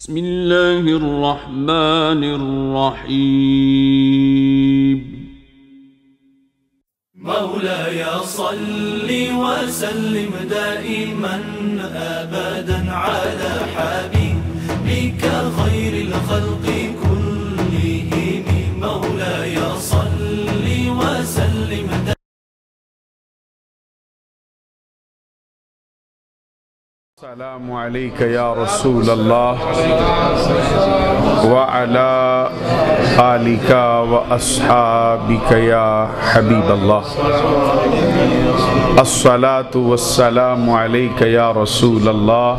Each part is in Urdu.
بسم الله الرحمن الرحيم مولاي صل وسلم دائما أبدا على حبيبك خير الخلق كلهم مولاي صل وسلم دائما. السلام عليك يا رسول الله وعلى آلك وأصحابك يا حبيب الله. الصلاة والسلام عليك يا رسول الله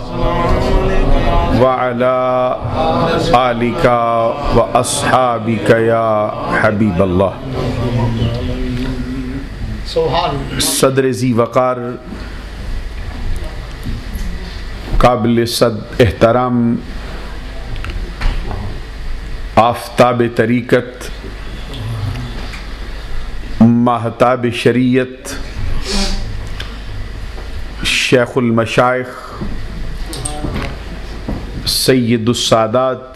وعلى آلك وأصحابك يا حبيب الله. صدر ذی وقار قابل صد احترام آفتاب طریقت ماہتاب شریعت شیخ المشائخ سید السادات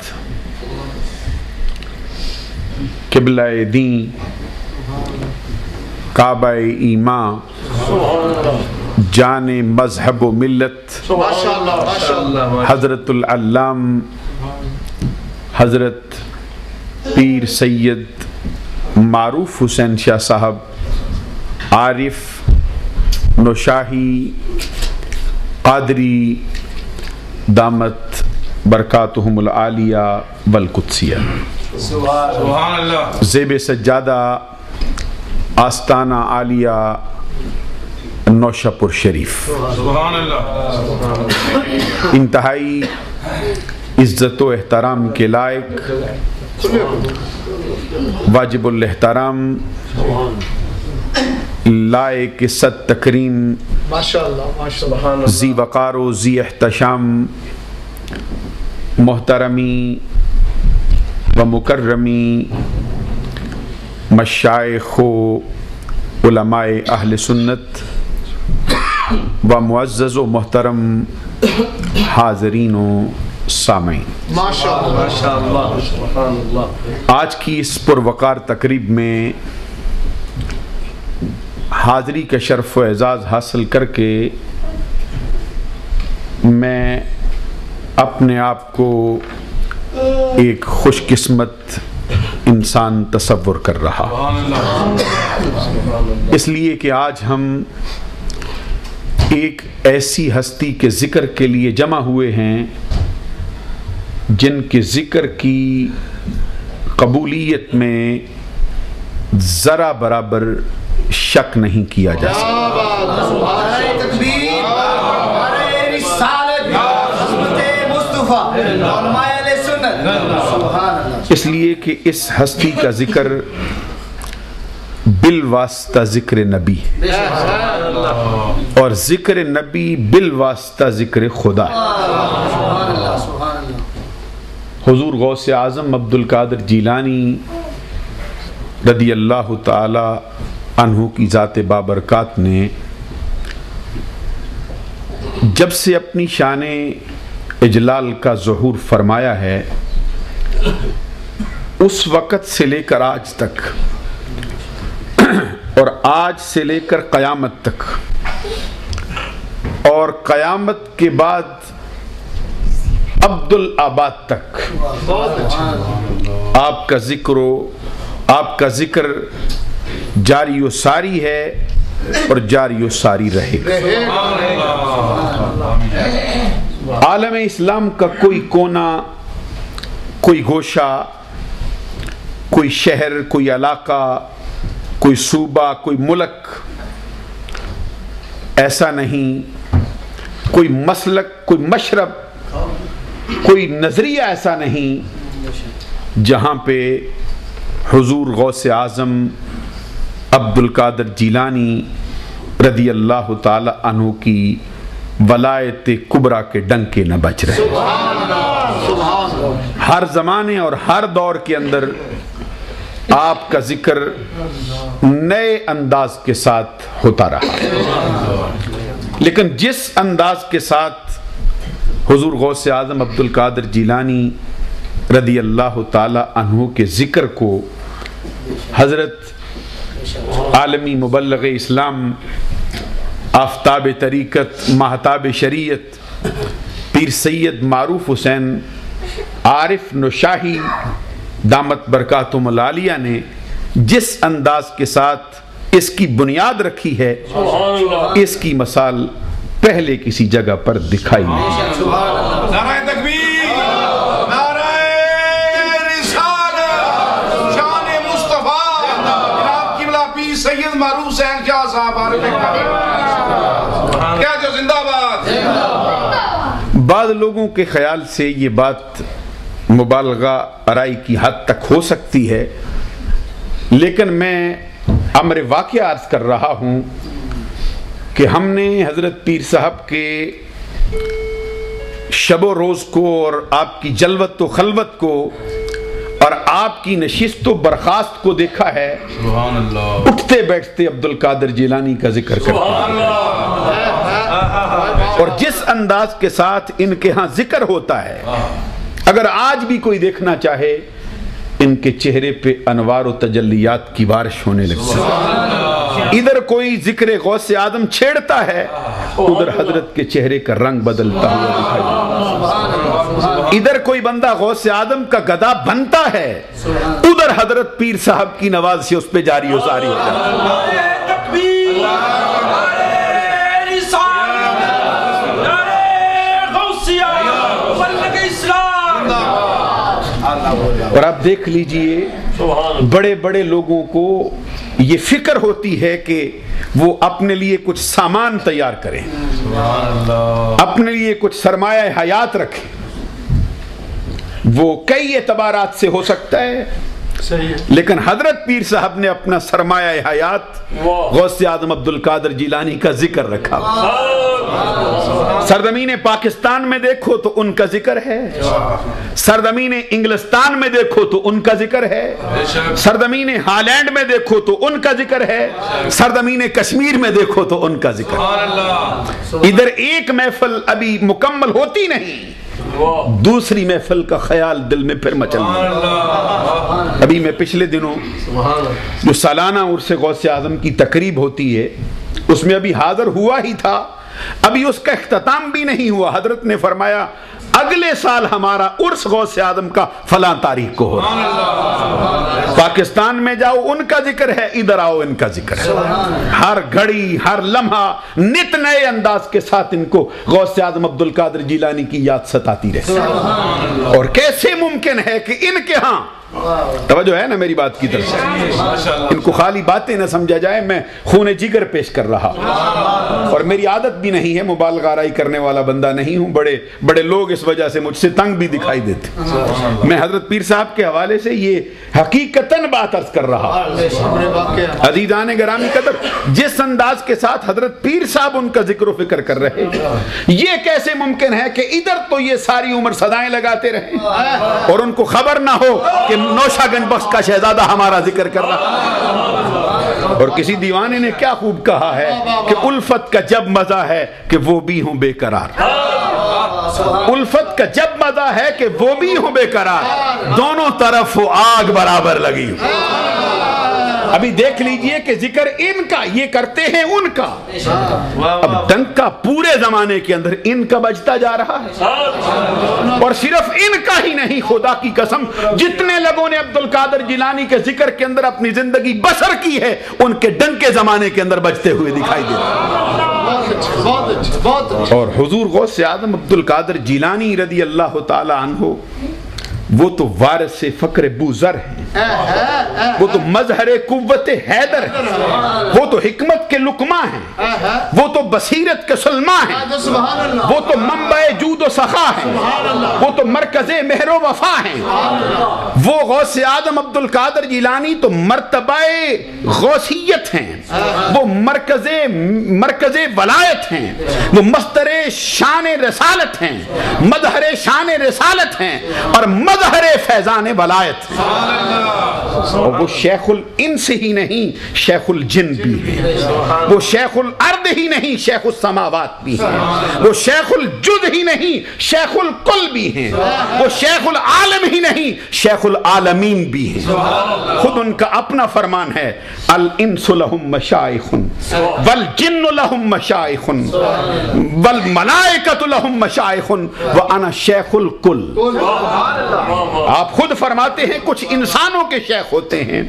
قبلہ دین کعبہ ایمان جان مذہب و ملت حضرت العلام حضرت پیر سید معروف حسین شاہ صاحب عارف نوشاہی قادری دامت برکاتہم العالیہ والقدسیہ. زیب سجادہ آستانہ عالیہ نوشہ پور شریف. انتہائی عزت و احترام کے لائق واجب الاحترام لائق صد تکریم ذی وقار و ذی احتشام محترمی و مکرمی مشائخ و علماء اہل سنت و معزز و محترم حاضرین و سامعین، آج کی اس پروقار تقریب میں حاضری کا شرف و اعزاز حاصل کر کے میں اپنے آپ کو ایک خوش قسمت انسان تصور کر رہا، اس لیے کہ آج ہم ایک ایسی ہستی کے ذکر کے لیے جمع ہوئے ہیں جن کے ذکر کی قبولیت میں ذرا برابر شک نہیں کیا جا سکتا. اس لیے کہ اس ہستی کا ذکر بالواسطہ ذکر نبی اور ذکر نبی بالواسطہ ذکر خدا. حضور غوث اعظم عبد القادر جیلانی رضی اللہ تعالی عنہ کی ذات بابرکات نے جب سے اپنی شان اجلال کا ظہور فرمایا ہے اس وقت سے لے کر آج تک اور آج سے لے کر قیامت تک اور قیامت کے بعد عبدالآباد تک آپ کا ذکر جاری و ساری ہے اور جاری و ساری رہے گا. عالم اسلام کا کوئی کونا، کوئی گوشہ، کوئی شہر، کوئی علاقہ، کوئی صوبہ، کوئی ملک ایسا نہیں، کوئی مسلک، کوئی مشرب، کوئی نظریہ ایسا نہیں جہاں پہ حضور غوث اعظم عبد القادر جیلانی رضی اللہ تعالی عنہ کی ولایت کبریٰ کے ڈنکے نہ بج رہے. ہر زمانے اور ہر دور کے اندر آپ کا ذکر نئے انداز کے ساتھ ہوتا رہا، لیکن جس انداز کے ساتھ حضور غوث اعظم عبد القادر جیلانی رضی اللہ تعالی عنہ کے ذکر کو حضرت عالمی مبلغ اسلام، آفتاب طریقت، ماہتاب شریعت پیر سید معروف حسین عارف نشاہی دامت برکاتہم العالیہ نے جس انداز کے ساتھ اس کی بنیاد رکھی ہے، اس کی مثال پہلے کسی جگہ پر دکھائی نہیں۔ نعرہ تکبیر، نعرہ رسالت، شان مصطفیٰ، جناب قبلہ پیر سید معروف حسین شاہ صاحب عارف کیا جو زندہ باد۔ بعض لوگوں کے خیال سے یہ بات مبالغہ آرائی کی حد تک ہو سکتی ہے، لیکن میں امر واقعہ عرض کر رہا ہوں کہ ہم نے حضرت پیر صاحب کے شب و روز کو اور آپ کی جلوت و خلوت کو اور آپ کی نشست و برخاست کو دیکھا ہے، اٹھتے بیٹھتے عبد القادر جیلانی کا ذکر کرتے ہیں، اور جس انداز کے ساتھ ان کے ہاں ذکر ہوتا ہے، اگر آج بھی کوئی دیکھنا چاہے ان کے چہرے پہ انوار و تجلیات کی بارش ہونے لگتی ہے۔ ادھر کوئی ذکر غوث اعظم چھیڑتا ہے، ادھر حضرت کے چہرے کا رنگ بدلتا ہوا دکھائی دیتا ہے۔ ادھر کوئی بندہ غوث اعظم کا گدا بنتا ہے، ادھر حضرت پیر صاحب کی نوازشیں اس پہ جاری و ساری ہو جاتی ہے۔ اور آپ دیکھ لیجئے بڑے بڑے لوگوں کو یہ فکر ہوتی ہے کہ وہ اپنے لیے کچھ سامان تیار کریں، اپنے لیے کچھ سرمایہ حیات رکھیں۔ وہ کئی اعتبارات سے ہو سکتا ہے، لیکن حضرت پیر صاحب نے اپنا سرمایہ حیات غوث اعظم عبد القادر جیلانی کا ذکر رکھا۔ سرزمین پاکستان میں دیکھو تو ان کا ذکر ہے، سرزمین انگلستان میں دیکھو تو ان کا ذکر ہے، سرزمین ہالینڈ میں دیکھو تو ان کا ذکر ہے، سرزمین کشمیر میں دیکھو تو ان کا ذکر ہے۔ ادھر ایک محفل ابھی مکمل ہوتی نہیں، دوسری محفل کا خیال دل میں پھر مچل رہا۔ ابھی میں پچھلے دنوں جو سالانہ عرس غوث اعظم کی تقریب ہوتی ہے اس میں ابھی حاضر ہوا ہی تھا، ابھی اس کا اختتام بھی نہیں ہوا۔ حضرت نے فرمایا اگلے سال ہمارا عرس غوث اعظم کا فلاں تاریخ کو ہو رہا۔ پاکستان میں جاؤ ان کا ذکر ہے، ادھر آؤ ان کا ذکر ہے۔ ہر گھڑی ہر لمحہ نت نئے انداز کے ساتھ ان کو غوث اعظم عبد القادر جیلانی کی یاد ستاتی رہتی۔ اور کیسے ممکن ہے کہ ان کے ہاں، توجہ ہے نا میری بات کی طرف سے، ان کو خالی باتیں نہ سمجھا جائے، میں خون جگر پیش کر رہا اور میری عادت بھی نہیں ہے، مبالغہ آرائی کرنے والا بندہ نہیں ہوں، بڑے بڑے لوگ اس وجہ سے مجھ سے تنگ بھی دکھائی دیتے۔ میں حضرت پیر صاحب کے حوالے سے یہ حقیقتاً بات عرض کر رہا۔ عزیزان گرامی قدر، جس انداز کے ساتھ حضرت پیر صاحب ان کا ذکر و فکر کر رہے، یہ کیسے ممکن ہے کہ ادھر تو یہ ساری عمر صدائیں لگاتے رہے اور ان کو خبر نہ ہو کہ نوشہ گنج بخش کا شہزادہ ہمارا ذکر کر رہا۔ اور کسی دیوانے نے کیا خوب کہا ہے کہ الفت کا جب مزہ ہے کہ وہ بھی ہوں بے قرار، الفت کا جب مزہ ہے کہ وہ بھی ہوں بے قرار، دونوں طرف وہ آگ برابر لگی ہو۔ ابھی دیکھ لیجئے کہ ذکر ان کا یہ کرتے ہیں ان کا، اب ڈنکا پورے زمانے کے اندر ان کا بجتا جا رہا ہے، اور صرف ان کا ہی نہیں، خدا کی قسم جتنے لوگوں نے عبد القادر جیلانی کے ذکر کے اندر اپنی زندگی بسر کی ہے، ان کے ڈنکے زمانے کے اندر بجتے ہوئے دکھائی دیتے ہیں۔ اور حضور غوث اعظم عبد القادر جیلانی رضی اللہ تعالی عنہ وہ تو وارث فقر بوذر ہیں، وہ تو مظہر قوت حیدر ہیں، وہ تو حکمت کے لقمہ ہیں، وہ تو بصیرت کے سلمہ ہیں، وہ تو منبع جود و سخا ہیں، وہ تو مرکز مہر و وفا ہیں۔ وہ غوث اعظم عبد القادر جیلانی تو مرتبہ غوثیت ہیں، وہ مرکز ولایت ہیں، وہ مصدر شان رسالت ہیں، مظہر شان رسالت ہیں، اور مظہر فیضان ولایت۔ اور وہ شیخ الانس ہی نہیں، شیخ الجن بھی ہے، وہ شیخ الارض الارض ہی نہیں شیخ السماوات بھی ہیں، وہ شیخ الجد ہی نہیں شیخ الکل بھی ہیں، وہ شیخ العالم ہی نہیں شیخ العالمین بھی ہیں۔ خود ان کا اپنا فرمان ہے الانس لہم مشائخ والجن لہم مشائخ والملائکۃ لہم مشائخ وانا شیخ الکل۔ آپ خود فرماتے ہیں کچھ انسانوں کے شیخ ہوتے ہیں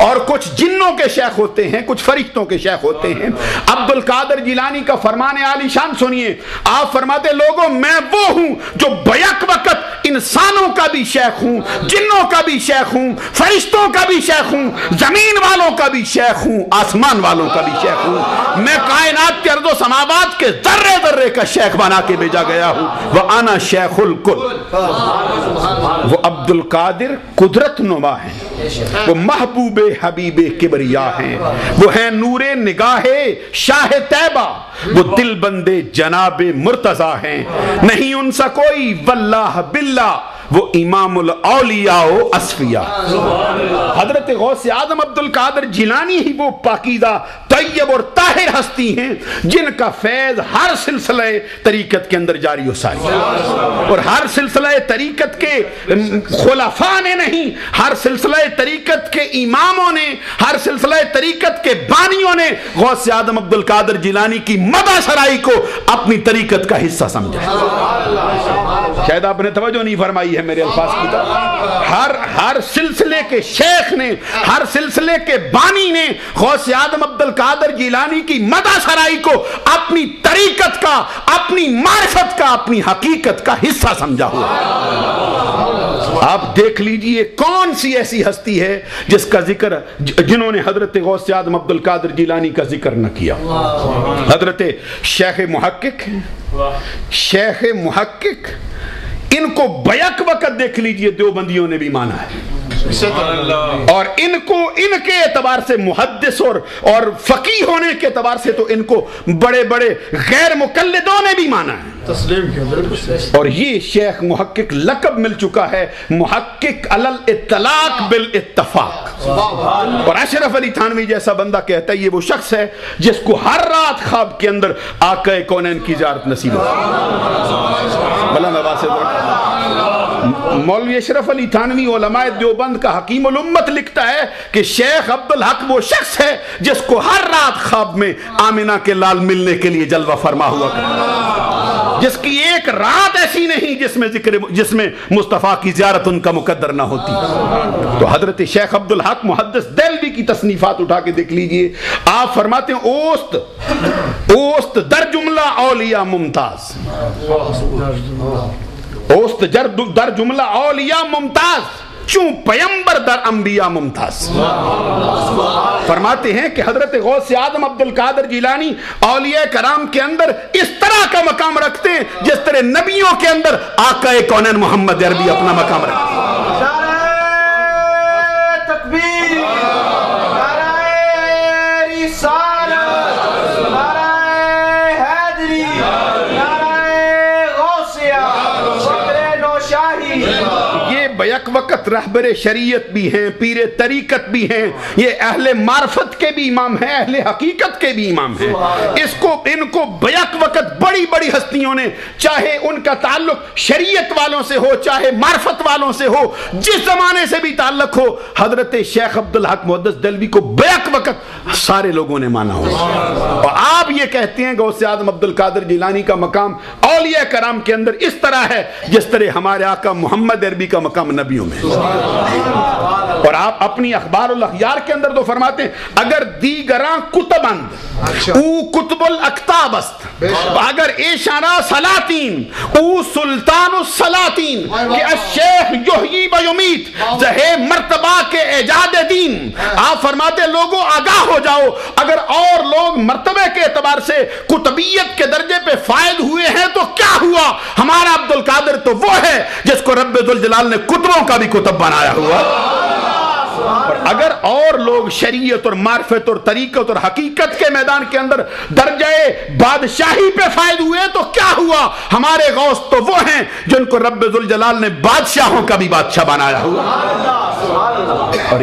اور کچھ جنوں کے شیخ ہوتے ہیں، کچھ فرشتوں کے شیخ ہوتے ہیں۔ عبد القادر جیلانی کا فرمان عالی شان سنیے، آپ فرماتے لوگوں میں وہ ہوں جو بیک وقت انسانوں کا بھی شیخ ہوں، جنوں کا بھی شیخ ہوں، فرشتوں کا بھی شیخ ہوں، زمین والوں کا بھی شیخ ہوں، آسمان والوں کا بھی شیخ ہوں۔ میں کائنات کے ارض و سماوات کے ذرے ذرے کا شیخ بنا کے بھیجا گیا ہوں، وَأَنَا شیخ الکل۔ وہ عبد القادر قدرت نما ہیں، وہ محبوب حبیب کبریا ہیں، وہ ہیں نور نگاہ شاہ طیبہ، وہ دل بندے جناب مرتضی ہیں، نہیں ان سا کوئی واللہ باللہ، وہ امام الاولیاء و اصفیاء۔ حضرت غوث اعظم عبد القادر جیلانی ہی وہ پاکیزہ طیب اور طاہر ہستی ہیں جن کا فیض ہر سلسلہ طریقت کے اندر جاری و ساری، اور ہر سلسلہ طریقت کے خلفاء نے نہیں، ہر سلسلہ طریقت کے اماموں نے، ہر سلسلہ طریقت کے بانیوں نے غوث اعظم عبد القادر جیلانی کی مدح سرائی کو اپنی طریقت کا حصہ سمجھا۔ شاید آپ نے توجہ نہیں فرمائی ہے میرے الفاظ کی طرف۔ ہر سلسلے کے شیخ نے، ہر سلسلے کے بانی نے غوث اعظم عبد القادر جیلانی کی مدح سرائی کو اپنی طریقت کا، اپنی معرفت کا، اپنی حقیقت کا حصہ سمجھا ہوا۔ آپ دیکھ لیجئے کون سی ایسی ہستی ہے جس کا ذکر، جنہوں نے حضرت غوث اعظم عبد القادر جیلانی کا ذکر نہ کیا۔ حضرت شیخ محقق، شیخ محقق، ان کو بیک وقت دیکھ لیجئے دیوبندیوں نے بھی مانا ہے، اور ان کو ان کے اعتبار سے محدث اور فقیہ ہونے کے اعتبار سے تو ان کو بڑے بڑے غیر مقلدوں نے بھی مانا ہے۔ اور یہ شیخ محقق لقب مل چکا ہے محقق علی الاطلاق بالاتفاق، اور اشرف علی تھانوی جیسا بندہ کہتا ہے یہ وہ شخص ہے جس کو ہر رات خواب کے اندر آقا کونین کی زیارت نصیب ہوتی۔ بلا میں واسطہ مولوی اشرف علی تھانوی علماء دیوبند کا حکیم الامت لکھتا ہے کہ شیخ عبدالحق وہ شخص ہے جس کو ہر رات خواب میں آمنہ کے لال ملنے کے لیے جلوہ فرما ہوا کرتا، جس کی ایک رات ایسی نہیں جس میں مصطفیٰ کی زیارت ان کا مقدر نہ ہوتی۔ تو حضرت شیخ عبدالحق محدث دہلوی کی تصنیفات اٹھا کے دیکھ لیجئے، آپ فرماتے ہیں اوست در جملہ اولیاء ممتاز، اوست در جملہ اولیاء ممتاز، چوں پیمبر در انبیاء ممتاز۔ فرماتے ہیں کہ حضرت غوث اعظم عبد القادر جیلانی اولیاء کرام کے اندر اس طرح کا مقام رکھتے ہیں جس طرح نبیوں کے اندر آقا کونین محمد عربی اپنا مقام رکھتے ہیں۔ نعرہ تکبیر، نعرہ رسالت، نعرہ حیدری، نعرہ غوثیہ، فخر نوشاہی۔ یہ بیک وقت رہبر شریعت بھی ہیں، پیر طریقت بھی ہیں، یہ اہل معرفت کے بھی امام ہیں، اہل حقیقت کے بھی امام ہیں۔ ان کو بیک وقت بڑی بڑی ہستیوں نے، چاہے ان کا تعلق شریعت والوں سے ہو، چاہے معرفت والوں سے ہو، جس زمانے سے بھی تعلق ہو، حضرت شیخ عبدالحق محدث دہلوی کو بیک وقت سارے لوگوں نے مانا ہو۔ اور آپ یہ کہتے ہیں غوث اعظم عبد القادر جیلانی کا مقام اولیاء کرام کے اندر اس طرح ہے جس طرح ہمارے آقا محمد عربی کا مقام نبیوں میں۔ اور آپ اپنی اخبار الاخیار کے اندر تو فرماتے ہیں اگر دیگراں کتبند او کتب الاکتاب است، اگر ایشارہ سلاطین او سلطان السلاطین، کہ الشیخ یحیی و یمیت زہے مرتبہ کے ایجاد دین۔ آپ فرماتے لوگوں آگاہ ہو جاؤ، اگر اور لوگ مرتبہ کے اعتبار سے کتبیت کے درجے پہ فائد ہوئے ہیں تو کیا ہوا، ہمارا عبد القادر تو وہ ہے جس کو رب ذوالجلال نے کتبوں کا بھی کتب بنایا ہوا۔ اور اگر اور لوگ شریعت اور معرفت اور طریقت اور حقیقت کے میدان کے اندر درجہ بادشاہی پہ فائد ہوئے تو کیا ہوا، ہمارے غوث تو وہ ہیں جن کو رب ذوالجلال نے بادشاہوں کا بھی بادشاہ بنایا ہوا۔ اور